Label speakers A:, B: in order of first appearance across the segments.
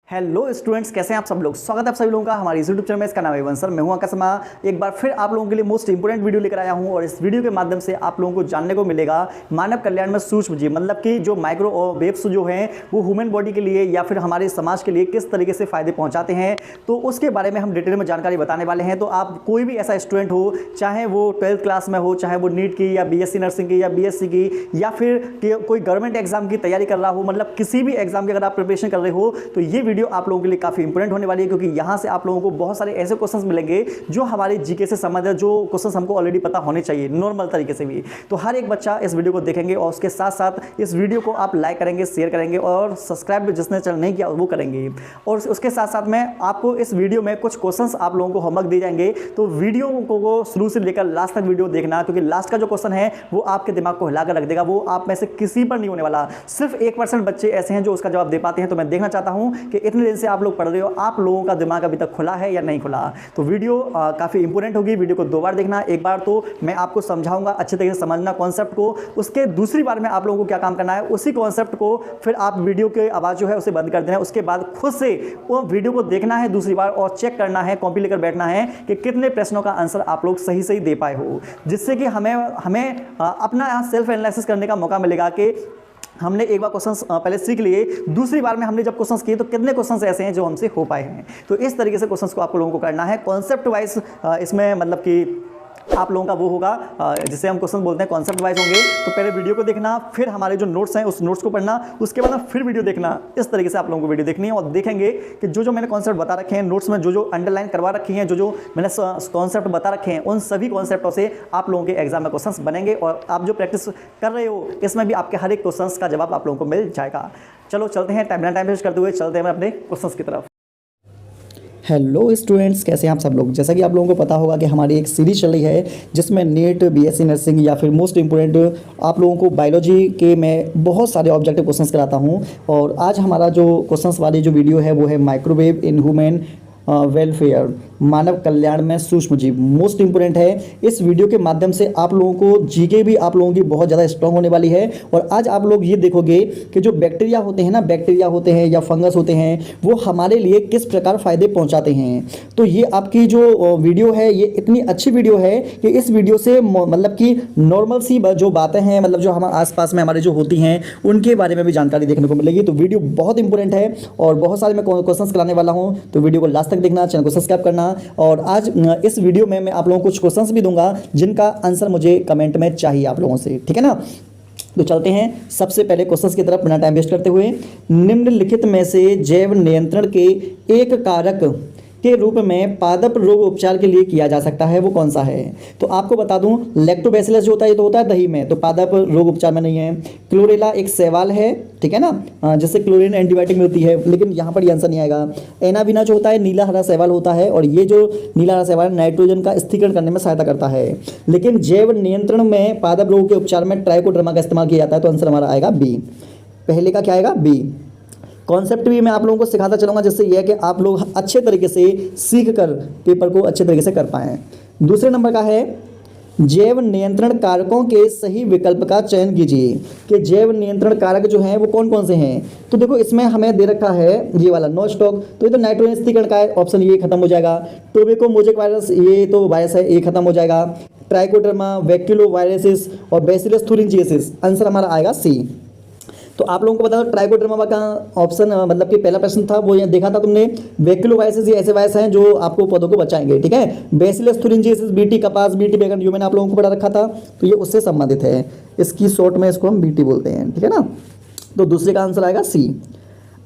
A: Hello students, कैसे हैं आप सब लोग। स्वागत है आप सभी लोगों का हमारे यूट्यूब चैनल में। इसका नाम है वंसर, मैं हूं आकाश शर्मा। एक बार फिर आप लोगों के लिए मोस्ट इंपोर्टेंट वीडियो लेकर आया हूं और इस वीडियो के माध्यम से आप लोगों को जानने को मिलेगा मानव कल्याण में सूक्ष्म जीव, मतलब कि जो माइक्रो वेव्स जो हैं वो ह्यूमन बॉडी के लिए या फिर हमारे समाज के लिए किस तरीके से फायदे पहुँचाते हैं, तो उसके बारे में हम डिटेल में जानकारी बताने वाले हैं। तो आप कोई भी ऐसा स्टूडेंट हो, चाहे वो 12th क्लास में हो, चाहे वो नीट की या BSc नर्सिंग की या BSc की या फिर कोई गवर्नमेंट एग्जाम की तैयारी कर रहा हो, मतलब किसी भी एग्जाम की अगर आप प्रिपरेशन कर रहे हो, तो ये वीडियो आप लोगों के लिए काफी इंपोर्टेंट होने वाली है, क्योंकि यहां से आप लोगों को बहुत सारे ऐसे क्वेश्चंस मिलेंगे जो हमारे जीके से संबंधित है, जो क्वेश्चंस हमको ऑलरेडी पता होने चाहिए नॉर्मल तरीके से भी। तो हर एक बच्चा इस वीडियो को देखेंगे और उसके साथ साथ इस वीडियो को आप लाइक करेंगे, शेयर करेंगे और सब्सक्राइब जिसने चैनल नहीं किया वो करेंगे। और उसके साथ साथ में आपको इस वीडियो में कुछ क्वेश्चंस आप लोगों को होमवर्क दिए जाएंगे, तो वीडियो को शुरू से लेकर लास्ट तक वीडियो देखना, क्योंकि लास्ट का जो क्वेश्चन है वो आपके दिमाग को हिलाकर रख देगा। वो आप में से किसी पर नहीं होने वाला, सिर्फ 1% बच्चे ऐसे हैं जो उसका जवाब दे पाते हैं। तो मैं देखना चाहता हूं कि इतने दिन से आप लोग पढ़ रहे हो, आप लोगों का दिमाग अभी तक खुला है या नहीं खुला। तो वीडियो काफ़ी इंपॉर्टेंट होगी। वीडियो को 2 बार देखना, एक बार तो मैं आपको समझाऊंगा, अच्छे तरीके से समझना कॉन्सेप्ट को, उसके दूसरी बार में आप लोगों को क्या काम करना है, उसी कॉन्सेप्ट को फिर आप वीडियो के आवाज़ जो है उसे बंद कर देना है। उसके बाद खुद से वो वीडियो को देखना है दूसरी बार और चेक करना है, कॉपी लेकर बैठना है कि कितने प्रश्नों का आंसर आप लोग सही सही दे पाए हो, जिससे कि हमें अपना सेल्फ एनालिसिस करने का मौका मिलेगा कि हमने एक बार क्वेश्चंस पहले सीख लिए, दूसरी बार में हमने जब क्वेश्चंस किए तो कितने क्वेश्चंस ऐसे हैं जो हमसे हो पाए हैं। तो इस तरीके से क्वेश्चंस को आप लोगों को करना है कॉन्सेप्ट वाइज। इसमें मतलब कि आप लोगों का वो होगा जिसे हम क्वेश्चन बोलते हैं कॉन्सेप्ट वाइज होंगे। तो पहले वीडियो को देखना, फिर हमारे जो नोट्स हैं उस नोट्स को पढ़ना, उसके बाद फिर वीडियो देखना। इस तरीके से आप लोगों को वीडियो देखनी है और देखेंगे कि जो मैंने कॉन्सेप्ट बता रखे हैं नोट्स में, जो अंडरलाइन करवा रखी हैं, जो मैंने कॉन्सेप्ट बता रखे हैं, उन सभी कॉन्सेप्टों से आप लोगों के एग्जाम में क्वेश्चन बनेंगे और आप जो प्रैक्टिस कर रहे हो इसमें भी आपके हर एक क्वेश्चन का जवाब आप लोगों को मिल जाएगा। चलो चलते हैं, टाइम वेस्ट करते हुए चलते हैं अपने क्वेश्चन की तरफ।
B: हेलो स्टूडेंट्स, कैसे हैं आप सब लोग। जैसा कि आप लोगों को पता होगा कि हमारी एक सीरीज चल रही है जिसमें नीट, BSc नर्सिंग या फिर मोस्ट इंपोर्टेंट आप लोगों को बायोलॉजी के मैं बहुत सारे ऑब्जेक्टिव क्वेश्चंस कराता हूं। और आज हमारा जो क्वेश्चंस वाली जो वीडियो है वो है माइक्रोवेव इन ह्यूमन वेलफेयर, मानव कल्याण में सूक्ष्म जीव। मोस्ट इंपोर्टेंट है। इस वीडियो के माध्यम से आप लोगों को जीके भी आप लोगों की बहुत ज़्यादा स्ट्रांग होने वाली है। और आज आप लोग ये देखोगे कि जो बैक्टीरिया होते हैं ना, बैक्टीरिया होते हैं या फंगस होते हैं, वो हमारे लिए किस प्रकार फ़ायदे पहुंचाते हैं। तो ये आपकी जो वीडियो है ये इतनी अच्छी वीडियो है कि इस वीडियो से मतलब कि नॉर्मल सी जो बातें हैं, मतलब जो हमारे आसपास में हमारे जो होती हैं उनके बारे में भी जानकारी देखने को मिलेगी। तो वीडियो बहुत इंपॉर्टेंट है और बहुत सारे मैं क्वेश्चंस कराने वाला हूँ। तो वीडियो को लास्ट तक देखना, चैनल को सब्सक्राइब करना। और आज इस वीडियो में मैं आप लोगों को कुछ क्वेश्चंस भी दूंगा जिनका आंसर मुझे कमेंट में चाहिए आप लोगों से, ठीक है ना। तो चलते हैं सबसे पहले क्वेश्चंस की तरफ बिना टाइम वेस्ट करते हुए। निम्नलिखित में से जैव नियंत्रण के एक कारक के रूप में पादप रोग उपचार के लिए किया जा सकता है, वो कौन सा है। तो आपको बता दूं, लैक्टोबैसिलस जो होता है ये तो होता है दही में, तो पादप रोग उपचार में नहीं है। क्लोरेला एक शैवाल है, ठीक है ना, जिससे क्लोरीन एंटीबायोटिक मिलती है, लेकिन यहाँ पर ये आंसर नहीं आएगा। एनाबिना जो होता है नीला हरा शैवाल होता है, और ये जो नीला हरा शैवाल नाइट्रोजन का स्थिरीकरण करने में सहायता करता है। लेकिन जैव नियंत्रण में पादप रोग के उपचार में ट्राइकोडर्मा का इस्तेमाल किया जाता है, तो आंसर हमारा आएगा बी। पहले का क्या आएगा, बी। कॉन्सेप्ट भी मैं आप लोगों को सिखाता चलूँगा, जिससे यह है कि आप लोग अच्छे तरीके से सीख कर पेपर को अच्छे तरीके से कर पाएँ। दूसरे नंबर का है जैव नियंत्रण कारकों के सही विकल्प का चयन कीजिए कि जैव नियंत्रण कारक जो हैं वो कौन कौन से हैं। तो देखो इसमें हमें दे रखा है ये वाला नो स्टॉक, तो ये तो नाइट्रोजन स्थिरीकरण का है, ऑप्शन ये खत्म हो जाएगा। टोबैको मोजेक वायरस ये तो वायरस है, ये खत्म हो जाएगा। ट्राइकोडर्मा, वैक्यूलो वायरसिस और बैसिलस थुरिंजिएसिस, आंसर हमारा आएगा सी। तो आप लोगों को बता दो ट्राइकोडर्मा का ऑप्शन मतलब कि पहला प्रश्न था वो ये देखा था तुमने। वैक्यूलोवायरस ये ऐसे वायरस हैं जो आपको पौधों को बचाएंगे, ठीक है। बैसिलस थुरिंजिएसिस बीटी कपास, बीटी बैगन, ये मैंने आप लोगों को पढ़ा रखा था, तो ये उससे संबंधित है। इसकी शॉर्ट में इसको हम बीटी बोलते हैं, ठीक है ना। तो दूसरे का आंसर आएगा सी।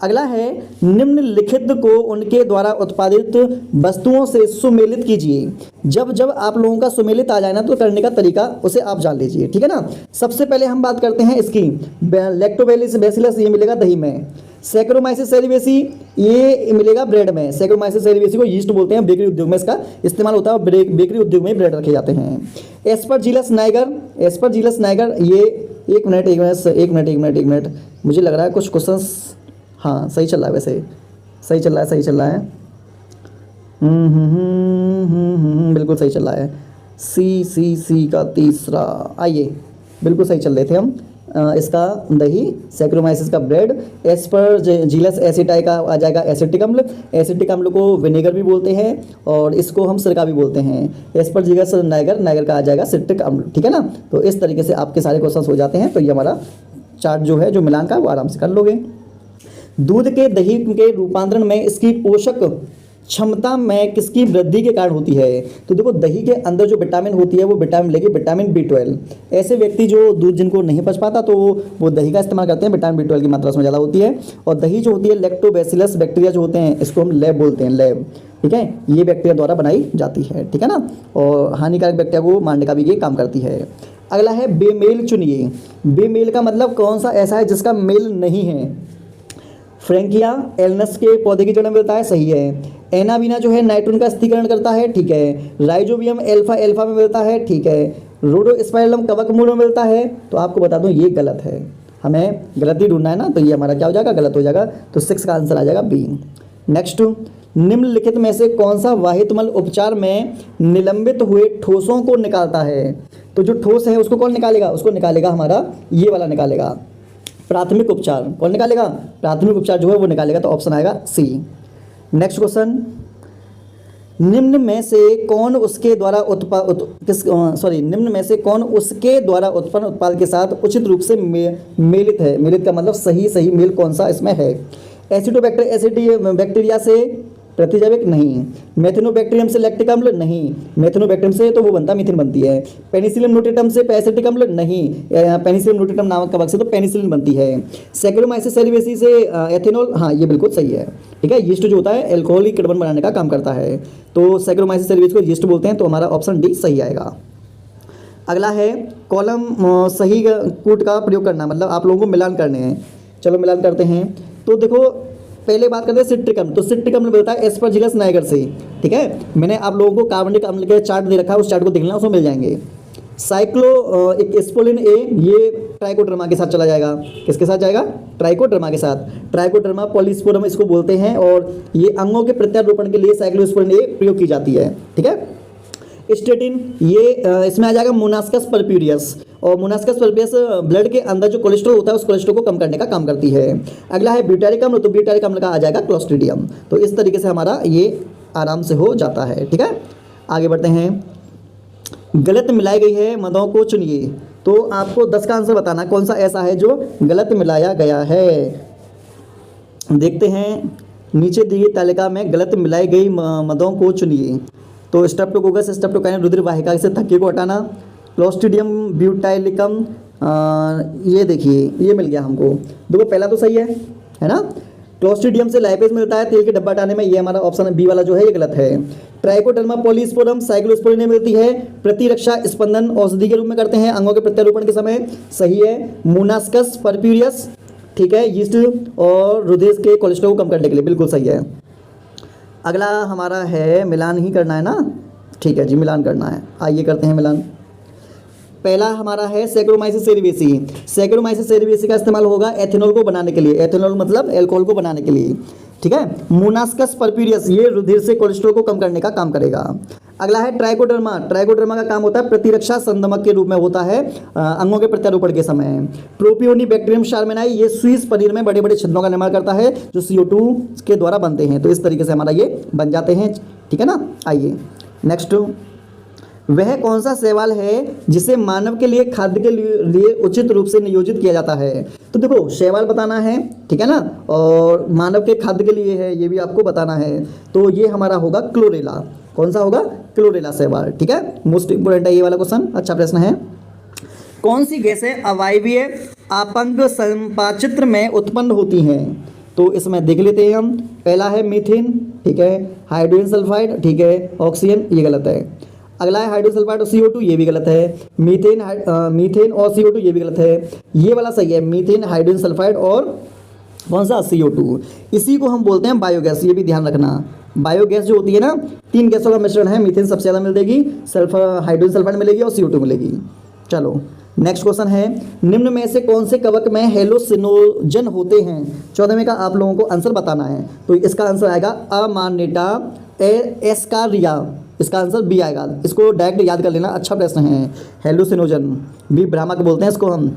B: अगला है निम्नलिखित को उनके द्वारा उत्पादित वस्तुओं से सुमेलित कीजिए। जब जब आप लोगों का सुमेलित आ जाए ना तो करने का तरीका उसे आप जान लीजिए, ठीक है ना। सबसे पहले हम बात करते हैं इसकी लैक्टोबैसिलस, ये मिलेगा दही में। सैक्रोमाइसिस सेरिवेसी ये मिलेगा ब्रेड में। सैक्रोमाइसिस सेरिवेसी को यीस्ट बोलते हैं, बेकरी उद्योग में इसका इस्तेमाल होता है, बेकरी उद्योग में ब्रेड रखे जाते हैं। एस्परजिलस नाइगर ये एक मिनट मुझे लग रहा है कुछ क्वेश्चंस, हाँ सही चल रहा है, वैसे सही चल रहा है। बिल्कुल सही चल रहा है। सी का तीसरा, आइए बिल्कुल सही चल रहे थे हम। इसका दही, सैक्रोमाइसिस का ब्रेड, एस्परजिलस एसिटाई का आ जाएगा एसिटिक अम्ल। एसिटिक अम्ल को विनेगर भी बोलते हैं और इसको हम सिरका भी बोलते हैं। एस्परजिलस नाइगर का आ जाएगा सिट्रिक अम्ल, ठीक है ना। तो इस तरीके से आपके सारे क्वेश्चंस हो जाते हैं। तो ये हमारा चार्ट जो है, जो मिलान का, वो आराम से कर लोगे। दूध के दही के रूपांतरण में इसकी पोषक क्षमता में किसकी वृद्धि के कारण होती है? तो देखो, दही के अंदर जो विटामिन होती है वो विटामिन लेगी विटामिन B12। ऐसे व्यक्ति जो दूध जिनको नहीं पच पाता तो वो दही का इस्तेमाल करते हैं, विटामिन B12 की मात्रा उसमें ज़्यादा होती है। और दही जो होती है, लैक्टोबैसिलस बैक्टीरिया जो होते हैं, इसको हम लैब बोलते हैं, लैब, ठीक है। ये बैक्टीरिया द्वारा बनाई जाती है, ठीक है ना। और हानिकारक बैक्टीरिया को मारने का भी ये काम करती है। अगला है बेमेल चुनिए। बेमेल का मतलब कौन सा ऐसा है जिसका मेल नहीं है? फ्रैंकिया एलनस के पौधे की जड़ में मिलता है, सही है। एनाबीना जो है नाइट्रोजन का स्थिरीकरण करता है, ठीक है। राइजोबियम एल्फा में मिलता है, ठीक है। रोडोस्पाइरलम कवक मूल में मिलता है। तो आपको बता दूं ये गलत है, हमें गलती ढूंढना है ना, तो ये हमारा क्या हो जाएगा, गलत हो जाएगा। तो 6 का आंसर आ जाएगा बी। नेक्स्ट, निम्नलिखित में से कौन सा वाहितमल उपचार में निलंबित हुए ठोसों को निकालता है? तो जो ठोस है उसको कौन निकालेगा? उसको निकालेगा हमारा ये वाला निकालेगा, प्राथमिक उपचार। कौन निकालेगा? प्राथमिक उपचार जो है वो निकालेगा। तो ऑप्शन आएगा सी। नेक्स्ट क्वेश्चन, निम्न में से कौन उसके द्वारा निम्न में से कौन उसके द्वारा उत्पन्न उत्पाद के साथ उचित रूप से मेलित है? मेलित का मतलब सही मेल कौन सा इसमें है? एसिडोबैक्टर बैक्टीरिया से प्रतिजैविक, नहीं। मेथिनोबैक्टीरियम से लैक्टिक अम्ल, नहीं। मेथिनोबैक्टीरियम से तो वो बनता मीथिन बनती है। पेनिसिलियम नोटेटम से एसिटिक अम्ल, नहीं। पेनिसिलियम नोटेटम नामक कवक से तो पेनिसिलिन बनती है। सैक्रोमाइसिस सेरिवेसी से एथेनॉल, हाँ ये बिल्कुल सही है, ठीक है। यीस्ट जो होता है एल्कोहलिक कार्बन बनाने का काम करता है, तो सैक्रोमाइसिस सेरिवेसी को यीस्ट बोलते हैं। तो हमारा ऑप्शन डी सही आएगा। अगला है कॉलम सही कूट का प्रयोग करना, मतलब आप लोगों को मिलान करने हैं। चलो मिलान करते हैं। तो देखो, पहले बात करते हैं सिट्रिक अम्ल। तो सिट्रिक अम्ल मिलता है एस्परजिलस नाइगर से, ठीक है। मैंने आप लोगों को कार्बनिक अम्ल के चार्ट दे रखा है, उस चार्ट को देख लेना, उसमें मिल जाएंगे। स्पोलिन ए, ये ट्राइकोडर्मा के साथ चला जाएगा। किसके साथ जाएगा? ट्राइकोडर्मा के साथ। ट्राइकोडर्मा पॉलीस्पोरम इसको बोलते हैं और ये अंगों के प्रत्यारोपण के लिए साइक्लोस्पोलिन ए प्रयोग की जाती है, ठीक है। स्टेटिन, ये इसमें आ जाएगा मोनास्कस परप्यूरियस। और मोनास्कस परप्यूरियस ब्लड के अंदर जो कोलेस्ट्रॉल होता है उस कोलेस्ट्रॉल को कम करने का काम करती है। अगला है ब्यूटारिक अम्ल। तो ब्यूटारिक अम्ल का आ जाएगा क्लोस्ट्रीडियम। तो इस तरीके से हमारा ये आराम से हो जाता है, ठीक है। आगे बढ़ते हैं। गलत मिलाई गई है मदों को चुनिए। तो आपको 10 का आंसर बताना कौन सा ऐसा है जो गलत मिलाया गया है। देखते हैं, नीचे दी गई तालिका में गलत मिलाई गई मदों को चुनिए। तो स्ट्रेप्टोकोकस, स्ट्रेप्टोकाइनस रुधिर वाहिका से थक्के को हटाना। क्लोस्ट्रीडियम ब्यूटाइलिकम, ये देखिए ये मिल गया हमको। देखो पहला तो सही है ना। क्लोस्ट्रीडियम से लाइपेज मिलता है तेल के डब्बा हटाने में, ये हमारा ऑप्शन बी वाला जो है ये गलत है। ट्राइकोडर्मा पॉलीस्पोरम साइक्लोस्पोरिन मिलती है, प्रतिरक्षा स्पंदन औषधि के रूप में करते हैं अंगों के प्रत्यारोपण के समय, सही है। मोनास्कस परप्यूरियस, ठीक है, यीस्ट और रुधिर के कोलेस्ट्रॉल को कम करने के लिए, बिल्कुल सही है। अगला हमारा है मिलान ही करना है ना, ठीक है जी, मिलान करना है। आइए करते हैं मिलान। पहला हमारा है सैक्रोमाइसिस सेरिवेसी। सैक्रोमाइसिस सेरिवेसी का इस्तेमाल होगा एथेनॉल को बनाने के लिए, एथेनॉल मतलब अल्कोहल को बनाने के लिए, ठीक है। मोनास्कस परप्यूरियस, ये रुधिर से कोलेस्ट्रॉल को कम करने का काम करेगा। अगला है ट्राइकोडर्मा। ट्राइकोडर्मा का काम होता है प्रतिरक्षा संदमक के रूप में होता है अंगों के प्रत्यारोपण के समय। प्रोपियोनी बैक्टीरियम शार्मेनाई, ये स्विस पनीर में बड़े बड़े छिद्रों का निर्माण करता है जो CO2 के द्वारा बनते हैं। तो इस तरीके से हमारा ये बन जाते हैं, ठीक है ना। आइए नेक्स्ट, वह कौन सा शैवाल है जिसे मानव के लिए खाद्य के लिए उचित रूप से नियोजित किया जाता है। तो देखो शैवाल बताना है, ठीक है ना, और मानव के खाद्य के लिए है ये भी आपको बताना है। तो ये हमारा होगा क्लोरेला। कौन सा होगा? क्लोरेला शैवाल, ठीक है। मोस्ट इंपोर्टेंट है ये वाला क्वेश्चन, अच्छा प्रश्न है। कौन सी गैसें अवायवीय आपंग संपाचित्र में उत्पन्न होती हैं? तो इसमें देख लेते हैं हम। पहला है मीथेन, ठीक है। हाइड्रोजन सल्फाइड, ठीक है। ऑक्सीजन, ये गलत है। अगला है हाइड्रोजन सल्फाइड और CO2, ये भी गलत है। मीथेन और CO2, ये भी गलत है। ये वाला सही है, मीथेन, हाइड्रोजन सल्फाइड और कौन सा? CO2। इसी को हम बोलते हैं बायोगैस, ये भी ध्यान रखना। बायोगैस जो होती है ना, 3 गैसों का मिश्रण है। मीथेन सबसे ज़्यादा मिलेगी, हाइड्रोजन सल्फाइड मिलेगी और CO2 मिलेगी। चलो नेक्स्ट क्वेश्चन है, निम्न में से कौन से कवक में हेलोसिनोजन होते हैं? 14वें का आप लोगों को आंसर बताना है। तो इसका आंसर आएगा अमानिटा एस्कारिया, इसका आंसर बी आएगा। इसको डायरेक्ट याद कर लेना, अच्छा प्रश्न है। हेलोसिनोजन, बी ब्राह्मक बोलते हैं इसको हम।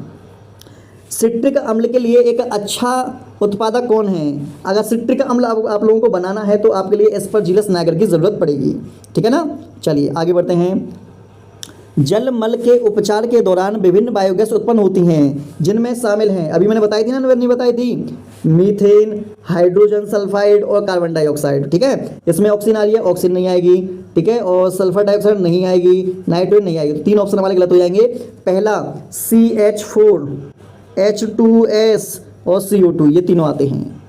B: सिट्रिक अम्ल के लिए एक अच्छा उत्पादक कौन है? अगर सिट्रिक अम्ल आप लोगों को बनाना है तो आपके लिए एस्परजिलस नाइगर की ज़रूरत पड़ेगी, ठीक है ना। चलिए आगे बढ़ते हैं। जल मल के उपचार के दौरान विभिन्न बायोगैस उत्पन्न होती हैं, जिनमें शामिल हैं, अभी मैंने बताई थी ना, नहीं बताई थी, मीथेन, हाइड्रोजन सल्फाइड और कार्बन डाइऑक्साइड, ठीक है। इसमें ऑक्सीजन आ रही है, ऑक्सीजन नहीं आएगी, ठीक है, और सल्फर डाइऑक्साइड नहीं आएगी, नाइट्रोजन नहीं आएगी, तो 3 ऑप्शन हमारे गलत हो जाएंगे। पहला CH4, H2S और CO2, ये तीनों आते हैं।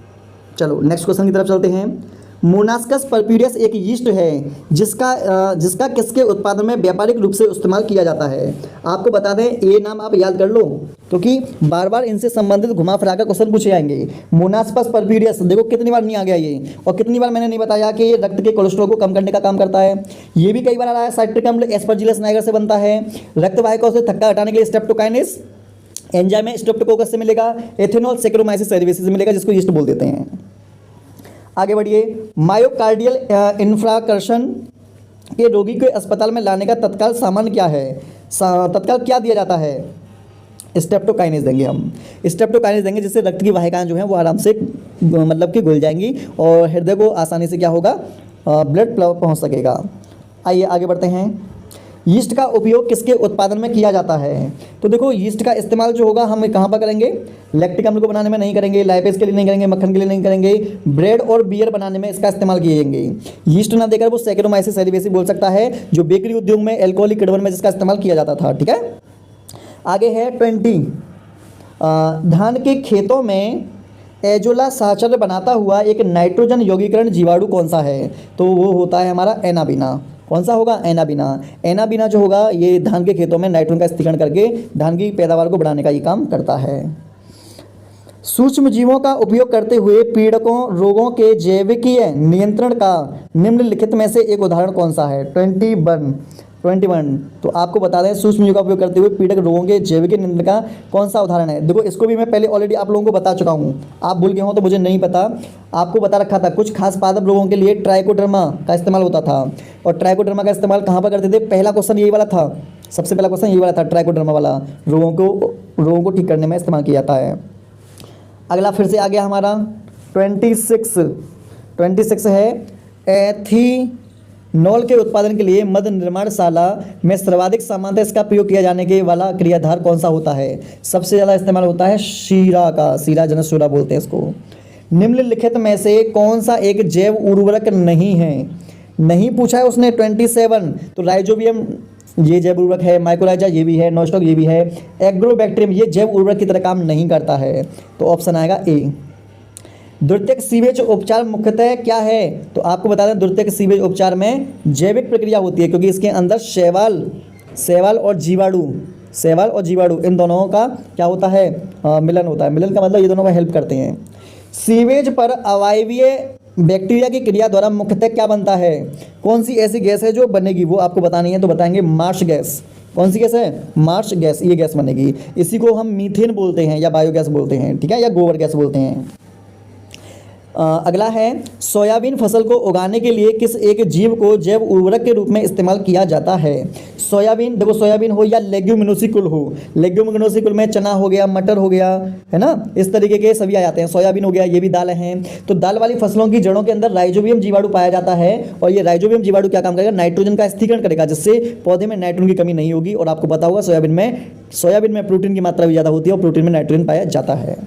B: चलो नेक्स्ट क्वेश्चन की तरफ चलते हैं। मोनास्कस परप्यूरियस एक यीस्ट है जिसका किसके उत्पादन में व्यापारिक रूप से इस्तेमाल किया जाता है? आपको बता दें, ये नाम आप याद कर लो, क्योंकि बार बार इनसे संबंधित घुमा फिरा कर क्वेश्चन पूछे जाएंगे। मोनास्कस परप्यूरियस, देखो कितनी बार नहीं आ गया ये, और कितनी बार मैंने नहीं बताया कि ये रक्त के कोलेस्ट्रॉल को कम करने का काम करता है। ये भी कई बार आ रहा है। साइट्रिक अम्ल एस्परजिलस नाइगर से बनता है। रक्त वाहिकाओं से थक्का हटाने के लिए स्ट्रेप्टोकाइनेस एंजाइम है, स्ट्रेप्टोकोकस से मिलेगा। एथेनॉल सैकेरोमाइसिस सेरेविसिस से मिलेगा, जिसको यीस्ट बोल देते हैं। आगे बढ़िए। मायोकार्डियल इंफ्राक्शन के रोगी को अस्पताल में लाने का तत्काल सामान क्या है? तत्काल क्या दिया जाता है? स्ट्रेप्टोकाइनेस देंगे हम। स्ट्रेप्टोकाइनेस देंगे, जिससे रक्त की वाहिकाएं जो हैं वो आराम से मतलब कि घुल जाएंगी और हृदय को आसानी से क्या होगा, ब्लड पहुंच सकेगा। आइए आगे बढ़ते हैं। यीस्ट का उपयोग किसके उत्पादन में किया जाता है? तो देखो, यीस्ट का इस्तेमाल जो होगा हम कहाँ पर करेंगे? लैक्टिक अम्ल को बनाने में नहीं करेंगे, लाइपेज के लिए नहीं करेंगे, मक्खन के लिए नहीं करेंगे, ब्रेड और बियर बनाने में इसका इस्तेमाल किए जाएंगे। यीस्ट ना देकर वो सैकेरोमाइसिस सेरेविसिस बोल सकता है, जो बेकरी उद्योग में, अल्कोहलिक किण्वन में जिसका इस्तेमाल किया जाता था, ठीक है। आगे है 20। धान के खेतों में एजोला साहचर्य बनाता हुआ एक नाइट्रोजन यौगीकरण जीवाणु कौन सा है? तो वो होता है हमारा एनाबिना। कौन सा होगा? एनाबिना। एनाबिना जो होगा ये धान के खेतों में नाइट्रोजन का स्थिरीकरण करके धान की पैदावार को बढ़ाने का ये काम करता है। सूक्ष्म जीवों का उपयोग करते हुए पीड़कों रोगों के जैविकीय नियंत्रण का निम्नलिखित में से एक उदाहरण कौन सा है? 21। तो आपको बता दें, सूक्ष्म जीवों का उपयोग करते हुए पीड़क रोगों के जैविक नियंत्रण का कौन सा उदाहरण है? देखो, इसको भी मैं पहले ऑलरेडी आप लोगों को बता चुका हूँ। आप भूल गए हो तो मुझे नहीं पता, आपको बता रखा था। कुछ खास पादप रोगों के लिए ट्राइकोडर्मा का इस्तेमाल होता था। और ट्राइकोडर्मा का इस्तेमाल कहाँ पर करते थे? पहला क्वेश्चन यही वाला था, सबसे पहला क्वेश्चन यही वाला था। ट्राइकोडर्मा वाला रोगों को ठीक करने में इस्तेमाल किया जाता है। अगला फिर से आ गया हमारा 26 है एथेनॉल के उत्पादन के लिए मद्य निर्माणशाला में सर्वाधिक सामान्यतः इसका प्रयोग किया जाने के वाला क्रियाधार कौन सा होता है? सबसे ज़्यादा इस्तेमाल होता है शीरा का, शीरा जनस सोडा बोलते हैं इसको। निम्नलिखित में से कौन सा एक जैव उर्वरक नहीं है? नहीं पूछा है उसने। 27 तो राइजोबियम ये जैव उर्वरक है, माइकोराइजा ये भी है, नोस्टॉक ये भी है, एग्रोबैक्टीरियम ये जैव उर्वरक की तरह काम नहीं करता है, तो ऑप्शन आएगा ए। द्वितीयक सीवेज उपचार मुख्यतः क्या है? तो आपको बता दें, द्वितीयक सीवेज उपचार में जैविक प्रक्रिया होती है, क्योंकि इसके अंदर शैवाल और जीवाणु इन दोनों का क्या होता है? मिलन होता है। मिलन का मतलब ये दोनों का हेल्प करते हैं। सीवेज पर अवायवीय बैक्टीरिया की क्रिया द्वारा मुख्यतः क्या बनता है? कौन सी ऐसी गैस है जो बनेगी, वो आपको बतानी है, तो बताएंगे मार्श गैस। कौन सी गैस है? मार्श गैस, ये गैस बनेगी। इसी को हम मीथेन बोलते हैं या बायोगैस बोलते हैं, ठीक है, या गोबर गैस बोलते हैं। अगला है सोयाबीन फसल को उगाने के लिए किस एक जीव को जैव उर्वरक के रूप में इस्तेमाल किया जाता है? सोयाबीन, देखो सोयाबीन हो या लेग्यूमिनोसी कुल हो, लेग्यूमिनोसी कुल में चना हो गया, मटर हो गया, है ना, इस तरीके के सभी आ जाते हैं। सोयाबीन हो गया, ये भी दाल हैं। तो दाल वाली फसलों की जड़ों के अंदर राइजोबियम जीवाणु पाया जाता है, और ये राइजोबियम जीवाणु क्या काम करेगा? नाइट्रोजन का स्थिरीकरण करेगा, जिससे पौधे में नाइट्रोजन की कमी नहीं होगी। और आपको पता होगा सोयाबीन में प्रोटीन की मात्रा भी ज़्यादा होती है और प्रोटीन में नाइट्रोजन पाया जाता है।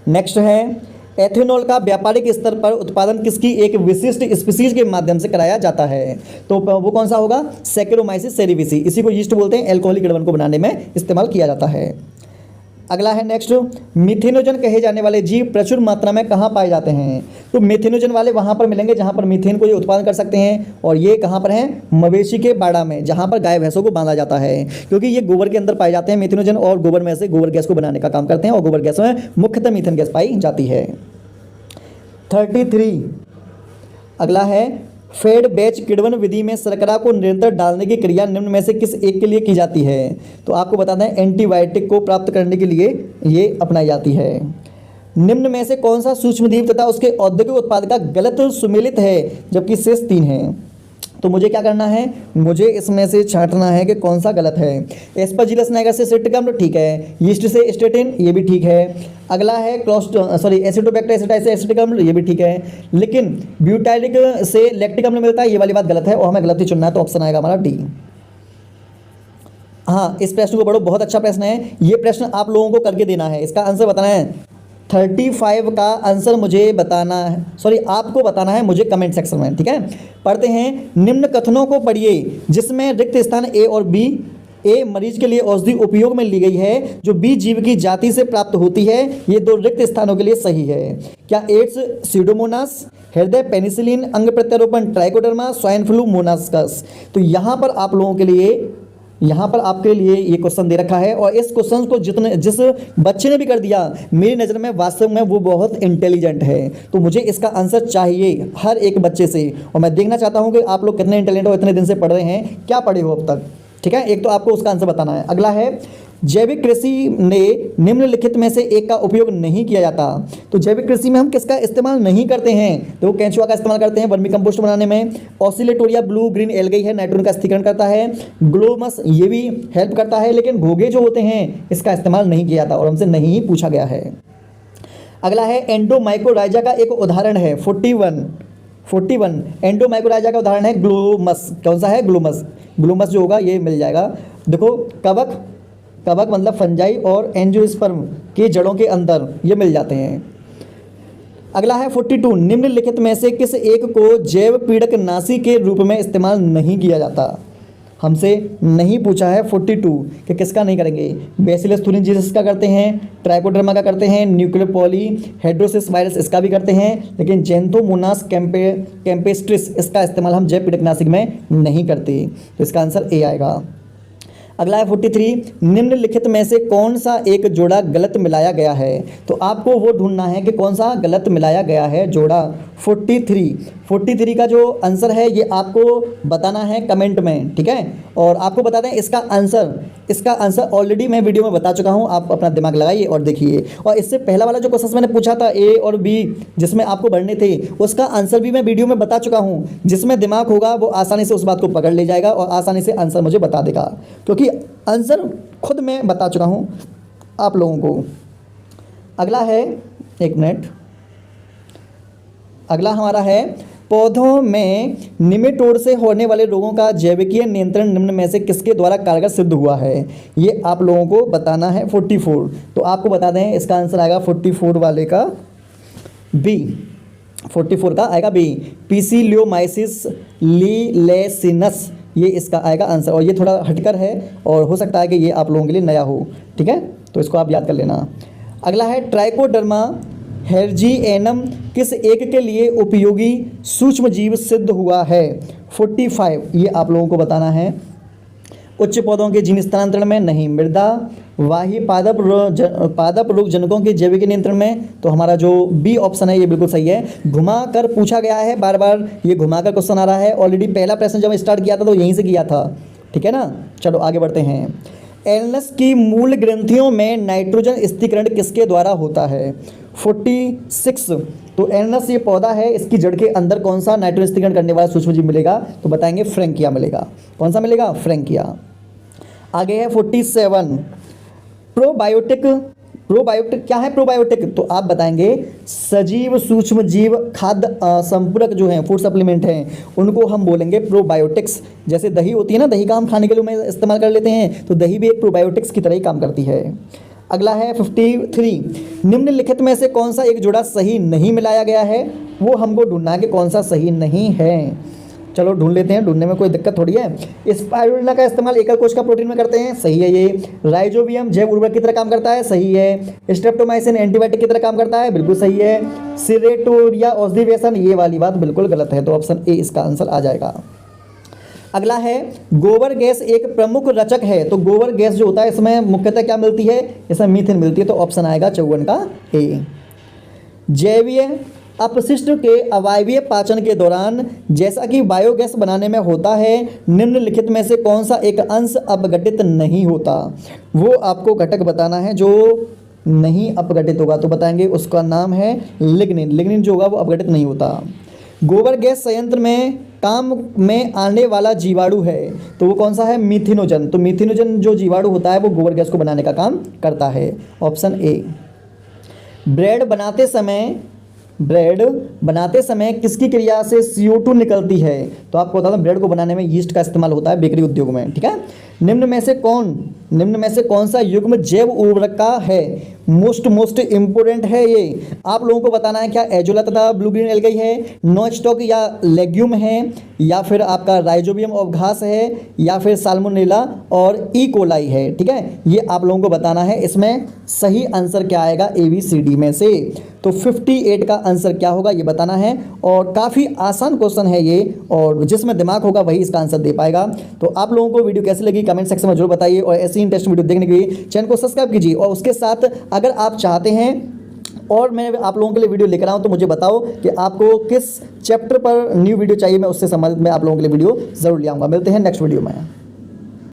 B: नेक्स्ट है एथेनॉल का व्यापारिक स्तर पर उत्पादन किसकी एक विशिष्ट स्पीसीज के माध्यम से कराया जाता है? तो वो कौन सा होगा? Saccharomyces cerevisiae. इसी को यीस्ट बोलते हैं, अल्कोहलिक किण्वन को बनाने में इस्तेमाल किया जाता है। अगला है नेक्स्ट, मीथेनोजन कहे जाने वाले जीव प्रचुर मात्रा में कहाँ पाए जाते हैं? तो मीथेनोजन वाले वहाँ पर मिलेंगे जहाँ पर मीथेन को ये उत्पादन कर सकते हैं, और ये कहाँ पर हैं? मवेशी के बाड़ा में, जहाँ पर गाय भैंसों को बांधा जाता है, क्योंकि ये गोबर के अंदर पाए जाते हैं मीथेनोजन, और गोबर में से गोबर गैस को बनाने का काम करते हैं, और गोबर गैस में मुख्यतः मीथेन गैस पाई जाती है। 33 अगला है फेड बैच किण्वन विधि में शर्करा को निरंतर डालने की क्रिया निम्न में से किस एक के लिए की जाती है? तो आपको बता दें, एंटीबायोटिक को प्राप्त करने के लिए ये अपनाई जाती है। निम्न में से कौन सा सूक्ष्मजीव तथा उसके औद्योगिक उत्पाद का गलत सुमेलित है, जबकि शेष 3 हैं? तो मुझे क्या करना है, मुझे इसमें से छांटना है कि कौन सा गलत है। एस्परजिलस नाइगर से सिट्रिक अम्ल ठीक है, यीस्ट से स्टेटिन ये भी ठीक है। अगला है एसिडोबैक्टर एसिटाइज से एसिटिक अम्ल ये भी ठीक है, लेकिन ब्यूटाइलिक से लैक्टिक अम्ल मिलता है, ये वाली बात गलत है और हमें गलत ही चुनना है। तो ऑप्शन आएगा हमारा डी। हाँ, इस प्रश्न को पढ़ो, बहुत अच्छा प्रश्न है ये। प्रश्न आप लोगों को करके देना है, इसका आंसर बताना है। 35 का आंसर मुझे बताना है, आपको बताना है मुझे कमेंट सेक्शन में, ठीक है। पढ़ते हैं, निम्न कथनों को पढ़िए जिसमें रिक्त स्थान ए और बी, ए मरीज के लिए औषधि उपयोग में ली गई है जो बी जीव की जाति से प्राप्त होती है, ये 2 रिक्त स्थानों के लिए सही है। क्या एड्स सीडोमोनास, हृदय पेनिसिलिन, अंग प्रत्यारोपण ट्राइकोडर्मा, स्वाइन फ्लू मोनास्कस। तो यहाँ पर आप लोगों के लिए, यहाँ पर आपके लिए ये क्वेश्चन दे रखा है और इस क्वेश्चन को जिस बच्चे ने भी कर दिया, मेरी नज़र में वास्तव में वो बहुत इंटेलिजेंट है। तो मुझे इसका आंसर चाहिए हर एक बच्चे से, और मैं देखना चाहता हूँ कि आप लोग कितने इंटेलिजेंट हो, इतने दिन से पढ़ रहे हैं, क्या पढ़े हो अब तक, ठीक है। एक तो आपको उसका आंसर बताना है। अगला है, जैविक कृषि ने निम्नलिखित में से एक का उपयोग नहीं किया जाता। तो जैविक कृषि में हम किसका इस्तेमाल नहीं करते हैं, तो केंचुआ का इस्तेमाल करते हैं वर्मी कंपोस्ट बनाने में। ऑसिलेटोरिया ब्लू ग्रीन एल्गी है, नाइट्रोजन का स्थिरीकरण करता है। ग्लोमस ये भी हेल्प करता है, लेकिन घोंघे जो होते हैं इसका इस्तेमाल नहीं किया जाता और हमसे नहीं ही पूछा गया है। अगला है, एंडोमाइकोराइजा का एक उदाहरण है 41 एंडोमाइकोराइजा का उदाहरण है ग्लोमस। कौन सा है, ग्लोमस जो होगा ये मिल जाएगा। देखो, कवक मतलब फंजाई और एंजियोस्पर्म के जड़ों के अंदर ये मिल जाते हैं। अगला है 42, निम्नलिखित में से किस एक को जैव पीड़क नाशी के रूप में इस्तेमाल नहीं किया जाता। हमसे नहीं पूछा है 42 कि किसका नहीं करेंगे। बैसिलस थुरिनजिस का करते हैं, ट्राइकोडर्मा का करते हैं, न्यूक्लियर पॉली हेड्रोसिस वायरस इसका भी करते हैं, लेकिन जेंथोमोनास कैम्पेस्ट्रिस इसका इस्तेमाल हम जैव पीड़कनाशक में नहीं करते। तो इसका आंसर ए आएगा। अगला है 43, निम्नलिखित में से कौन सा एक जोड़ा गलत मिलाया गया है। तो आपको वो ढूंढना है कि कौन सा गलत मिलाया गया है जोड़ा। 43 का जो आंसर है ये आपको बताना है कमेंट में, ठीक है। और आपको बता दें इसका आंसर ऑलरेडी मैं वीडियो में बता चुका हूँ, आप अपना दिमाग लगाइए और देखिए। और इससे पहला वाला जो क्वेश्चन मैंने पूछा था ए और बी जिसमें आपको भरने थे, उसका आंसर भी मैं वीडियो में बता चुका हूँ। जिसमें दिमाग होगा वो आसानी से उस बात को पकड़ ले जाएगा और आसानी से आंसर मुझे बता देगा, क्योंकि आंसर खुद मैं बता चुका हूँ आप लोगों को। अगला है, एक मिनट, अगला हमारा है, पौधों में निमेटोड से होने वाले रोगों का जैविकीय नियंत्रण निम्न में से किसके द्वारा कारगर सिद्ध हुआ है। ये आप लोगों को बताना है 44। तो आपको बता दें इसका आंसर आएगा 44 वाले का बी। 44 का आएगा बी, पीसीलियोमाइसिस लीलेसिनस, ये इसका आएगा आंसर। और ये थोड़ा हटकर है और हो सकता है कि ये आप लोगों के लिए नया हो, ठीक है, तो इसको आप याद कर लेना। अगला है, ट्राइकोडर्मा हेर्जिएनम किस एक के लिए उपयोगी सूक्ष्म जीव सिद्ध हुआ है। 45 ये आप लोगों को बताना है। उच्च पौधों के जीन स्थानांतरण में नहीं, मृदा वाही पादप रोग जनकों के जैविक नियंत्रण में, तो हमारा जो बी ऑप्शन है ये बिल्कुल सही है। घुमा कर पूछा गया है, बार बार ये घुमा कर क्वेश्चन आ रहा है। ऑलरेडी पहला प्रश्न जब स्टार्ट किया था तो यहीं से किया था, ठीक है ना। चलो आगे बढ़ते हैं। एल्नस की मूल ग्रंथियों में नाइट्रोजन स्थिरीकरण किसके द्वारा होता है। 46 तो एल्नस ये पौधा है, इसकी जड़ के अंदर कौन सा नाइट्रोजन स्थिरीकरण करने वाला सूक्ष्मजीव मिलेगा, तो बताएंगे फ्रैंकिया मिलेगा। कौन सा मिलेगा, फ्रैंकिया। आगे है 47, प्रोबायोटिक क्या है। प्रोबायोटिक तो आप बताएंगे सजीव सूक्ष्म जीव खाद्य संपूरक जो हैं, फूड सप्लीमेंट हैं, उनको हम बोलेंगे प्रोबायोटिक्स। जैसे दही होती है ना, दही का हम खाने के लिए इस्तेमाल कर लेते हैं, तो दही भी एक प्रोबायोटिक्स की तरह ही काम करती है। अगला है 53, निम्नलिखित में से कौन सा एक जोड़ा सही नहीं मिलाया गया है, वो हमको ढूंढना है कि कौन सा सही नहीं है। चलो ढूंढ लेते हैं, ढूंढने में कोई दिक्कत थोड़ी है। स्पाइरुलिना का इस्तेमाल एकल कोशिका प्रोटीन में करते हैं, सही है ये। राइजोबियम जैव उर्वरक की तरह काम करता है, सही है। स्ट्रेप्टोमाइसिन एंटीबायोटिक की तरह काम करता है, बिल्कुल सही है। सिरेटोरिया औषधि व्यसन, ये वाली बात बिल्कुल गलत है, तो ऑप्शन ए इसका आंसर आ जाएगा। अगला है, गोबर गैस एक प्रमुख रचक है। तो गोबर गैस जो होता है इसमें मुख्यतः क्या मिलती है, इसमें मीथेन मिलती है, तो ऑप्शन आएगा 54 का ए। जैवीय अपशिष्ट के अवायवीय पाचन के दौरान जैसा कि बायोगैस बनाने में होता है, निम्नलिखित में से कौन सा एक अंश अपघटित नहीं होता। वो आपको घटक बताना है जो नहीं अपघटित होगा, तो बताएंगे उसका नाम है लिग्निन। लिग्निन जो होगा वो अपघटित नहीं होता। गोबर गैस संयंत्र में काम में आने वाला जीवाणु है तो वो कौन सा है, मिथिनोजन। तो मिथिनोजन जो जीवाणु होता है वो गोबर गैस को बनाने का काम करता है, ऑप्शन ए। ब्रेड बनाते समय किसकी क्रिया से CO2 निकलती है? तो आपको बता दूं ब्रेड को बनाने में यीस्ट का इस्तेमाल होता है बेकरी उद्योग में, ठीक है। निम्न में से कौन सा युग्म जैव उर्वरक का है? मोस्ट इंपोर्टेंट है ये। आप लोगों को बताना है क्या एजोला तथा ब्लू ग्रीन एल्गाई है, नो स्टॉक या लेग्यूम है, या फिर आपका राइजोबियम ऑफ घास है, या फिर साल्मोनेला और ई कोलाई है, ठीक है। ये आप लोगों को बताना है। इसमें सही आंसर क्या आएगा ABCD में से? तो 58 का आंसर क्या होगा ये बताना है, और काफ़ी आसान क्वेश्चन है ये, और जिसमें दिमाग होगा वही इसका आंसर दे पाएगा। तो आप लोगों को वीडियो कैसी लगी कमेंट सेक्शन में जरूर बताइए, और ऐसी इंटरेस्टिंग वीडियो देखने के लिए चैनल को सब्सक्राइब कीजिए। और उसके साथ अगर आप चाहते हैं और मैं आप लोगों के लिए वीडियो लेकर आऊँ तो मुझे बताओ कि आपको किस चैप्टर पर न्यू वीडियो चाहिए, मैं उससे संबंधित मैं आप लोगों के लिए वीडियो ज़रूर ले आऊँगा। मिलते हैं नेक्स्ट वीडियो में।